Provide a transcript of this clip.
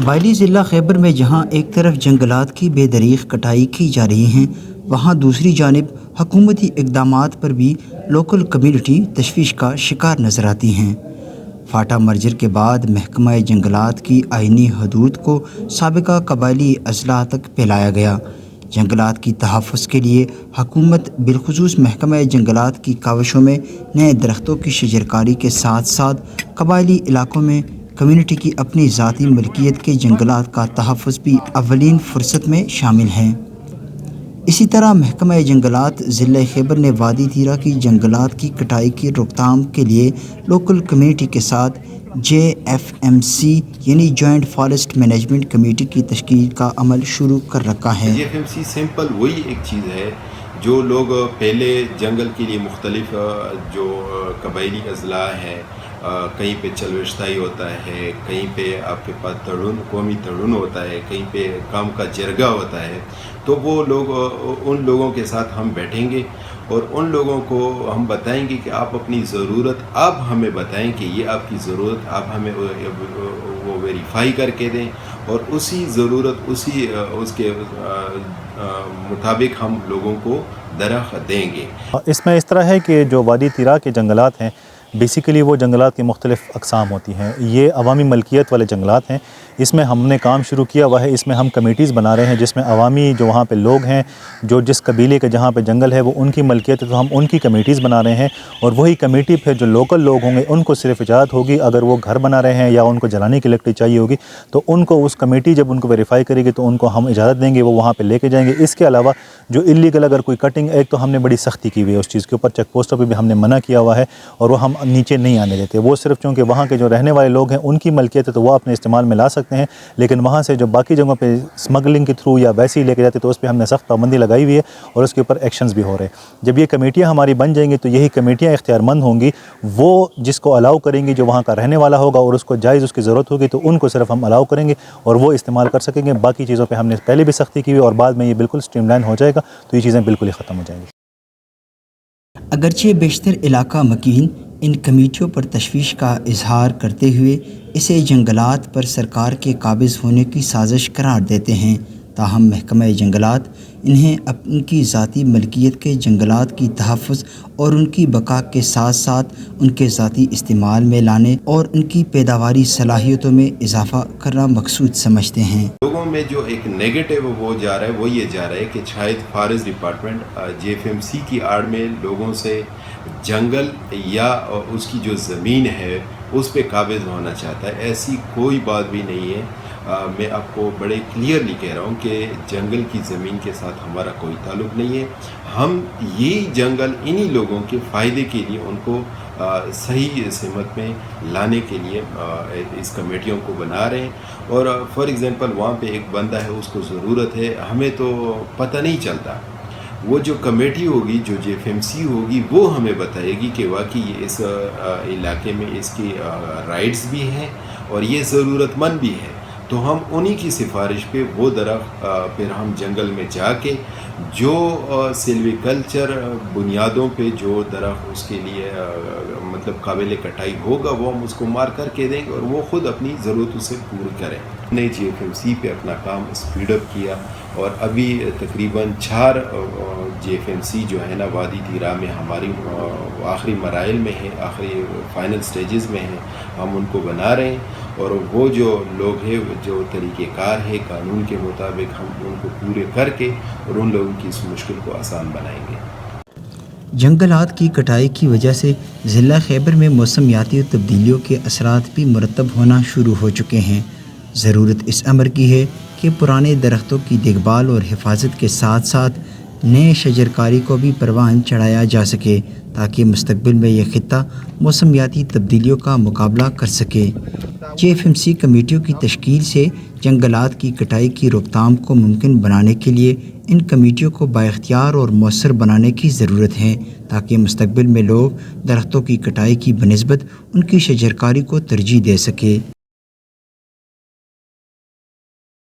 قبائلی ضلع خیبر میں جہاں ایک طرف جنگلات کی بے دریغ کٹائی کی جا رہی ہیں، وہاں دوسری جانب حکومتی اقدامات پر بھی لوکل کمیونٹی تشویش کا شکار نظر آتی ہیں۔ فاٹا مرجر کے بعد محکمہ جنگلات کی آئینی حدود کو سابقہ قبائلی اضلاع تک پھیلایا گیا۔ جنگلات کی تحفظ کے لیے حکومت بالخصوص محکمہ جنگلات کی کاوشوں میں نئے درختوں کی شجرکاری کے ساتھ ساتھ قبائلی علاقوں میں کمیونٹی کی اپنی ذاتی ملکیت کے جنگلات کا تحفظ بھی اولین فرصت میں شامل ہیں۔ اسی طرح محکمہ جنگلات ضلع خیبر نے وادی تیرا کی جنگلات کی کٹائی کی روک تھام کے لیے لوکل کمیونٹی کے ساتھ JFMC یعنی جوائنٹ فارسٹ مینجمنٹ کمیٹی کی تشکیل کا عمل شروع کر رکھا ہے۔ JFMC سمپل وہی ایک چیز ہے جو لوگ پہلے جنگل کے لیے مختلف جو قبائلی اضلاع ہیں، کہیں پہ چلوشتائی ہوتا ہے، کہیں پہ آپ کے پاس قومی تڑن ہوتا ہے، کہیں پہ کام کا جرگہ ہوتا ہے، تو وہ لوگ ان لوگوں کے ساتھ ہم بیٹھیں گے اور ان لوگوں کو ہم بتائیں گے کہ آپ اپنی ضرورت آپ ہمیں بتائیں کہ یہ آپ کی ضرورت آپ ہمیں وہ ویریفائی کر کے دیں، اور اسی ضرورت اس کے مطابق ہم لوگوں کو درخت دیں گے۔ اس میں اس طرح ہے کہ جو وادی تیرا کے جنگلات ہیں، بیسیکلی وہ جنگلات کی مختلف اقسام ہوتی ہیں۔ یہ عوامی ملکیت والے جنگلات ہیں۔ اس میں ہم نے کام شروع کیا ہوا ہے، اس میں ہم کمیٹیز بنا رہے ہیں جس میں عوامی جو وہاں پہ لوگ ہیں، جو جس قبیلے کے جہاں پہ جنگل ہے وہ ان کی ملکیت ہے، تو ہم ان کی کمیٹیز بنا رہے ہیں، اور وہی کمیٹی پھر جو لوکل لوگ ہوں گے ان کو صرف اجازت ہوگی اگر وہ گھر بنا رہے ہیں یا ان کو جلانے کی لکڑی چاہیے ہوگی تو ان کو اس کمیٹی جب ان کو ویریفائی کرے گی تو ان کو ہم اجازت دیں گے، وہ وہاں پہ لے کے جائیں گے۔ اس کے علاوہ جو انلیگل اگر کوئی کٹنگ، ایک تو ہم نے بڑی سختی کی ہوئی ہے اس چیز کے اوپر، چیک پوسٹوں پہ بھی ہم نے منع کیا ہوا ہے اور وہ ہم نیچے نہیں آنے دیتے۔ وہ صرف چونکہ وہاں کے جو رہنے والے لوگ ہیں ان کی ملکیت ہے تو وہ اپنے استعمال میں لا سکتے ہیں، لیکن وہاں سے جو باقی جگہوں پہ اسمگلنگ کے تھرو یا ویسے ہی لے کے جاتے تو اس پہ ہم نے سخت پابندی لگائی ہوئی ہے اور اس کے اوپر ایکشنز بھی ہو رہے ہیں۔ جب یہ کمیٹیاں ہماری بن جائیں گی تو یہی کمیٹیاں اختیار مند ہوں گی، وہ جس کو الاؤ کریں گی جو وہاں کا رہنے والا ہوگا اور اس کو جائز اس کی ضرورت ہوگی تو ان کو صرف ہم الاؤ کریں گے اور وہ استعمال کر سکیں گے۔ باقی چیزوں پہ ہم نے پہلے بھی سختی کی ہوئی اور بعد میں یہ بالکل اسٹریم لائن ہو جائے گا تو یہ چیزیں بالکل ہی ختم ہو جائیں گی۔ اگرچہ بیشتر علاقہ مکین ان کمیٹیوں پر تشویش کا اظہار کرتے ہوئے اسے جنگلات پر سرکار کے قابض ہونے کی سازش قرار دیتے ہیں، تاہم محکمہ جنگلات انہیں ان کی ذاتی ملکیت کے جنگلات کی تحفظ اور ان کی بقا کے ساتھ ساتھ ان کے ذاتی استعمال میں لانے اور ان کی پیداواری صلاحیتوں میں اضافہ کرنا مقصود سمجھتے ہیں۔ لوگوں میں جو ایک نیگیٹو وہ جا رہا ہے وہ یہ جا رہا ہے کہ شاید فارسٹ ڈپارٹمنٹ JFMC کی آڑ میں لوگوں سے جنگل یا اس کی جو زمین ہے اس پہ قابض ہونا چاہتا ہے۔ ایسی کوئی بات بھی نہیں ہے۔ میں آپ کو بڑے کلیئرلی کہہ رہا ہوں کہ جنگل کی زمین کے ساتھ ہمارا کوئی تعلق نہیں ہے۔ ہم یہ جنگل انہی لوگوں کے فائدے کے لیے ان کو صحیح سمت میں لانے کے لیے اس کمیٹیوں کو بنا رہے ہیں، اور فار ایگزامپل وہاں پہ ایک بندہ ہے اس کو ضرورت ہے، ہمیں تو پتہ نہیں چلتا، وہ جو کمیٹی ہوگی جو JFMC ہوگی وہ ہمیں بتائے گی کہ واقعی اس علاقے میں اس کی رائٹس بھی ہیں اور یہ ضرورت مند بھی ہے، تو ہم انہی کی سفارش پہ وہ درخت پھر ہم جنگل میں جا کے جو سلوی کلچر بنیادوں پہ جو درخت اس کے لیے مطلب قابل کٹائی ہوگا وہ ہم اس کو مار کر کے دیں گے اور وہ خود اپنی ضرورتوں سے پوری کریں۔ ہم نے JFMC پہ اپنا کام اسپیڈ اپ کیا اور ابھی تقریباً 4 JFMC جو ہے نا وادی تیرا میں ہماری آخری مراحل میں ہیں، آخری فائنل سٹیجز میں ہیں، ہم ان کو بنا رہے ہیں، اور وہ جو لوگ ہیں جو طریقہ کار ہے قانون کے مطابق ہم ان کو پورے کر کے اور ان لوگوں کی اس مشکل کو آسان بنائیں گے۔ جنگلات کی کٹائی کی وجہ سے ضلع خیبر میں موسمیاتی تبدیلیوں کے اثرات بھی مرتب ہونا شروع ہو چکے ہیں۔ ضرورت اس امر کی ہے کہ پرانے درختوں کی دیکھ بھال اور حفاظت کے ساتھ ساتھ نئے شجرکاری کو بھی پروان چڑھایا جا سکے تاکہ مستقبل میں یہ خطہ موسمیاتی تبدیلیوں کا مقابلہ کر سکے۔ JFMC کمیٹیوں کی تشکیل سے جنگلات کی کٹائی کی روک تھام کو ممکن بنانے کے لیے ان کمیٹیوں کو بااختیار اور مؤثر بنانے کی ضرورت ہے تاکہ مستقبل میں لوگ درختوں کی کٹائی کی بنسبت ان کی شجرکاری کو ترجیح دے سکے۔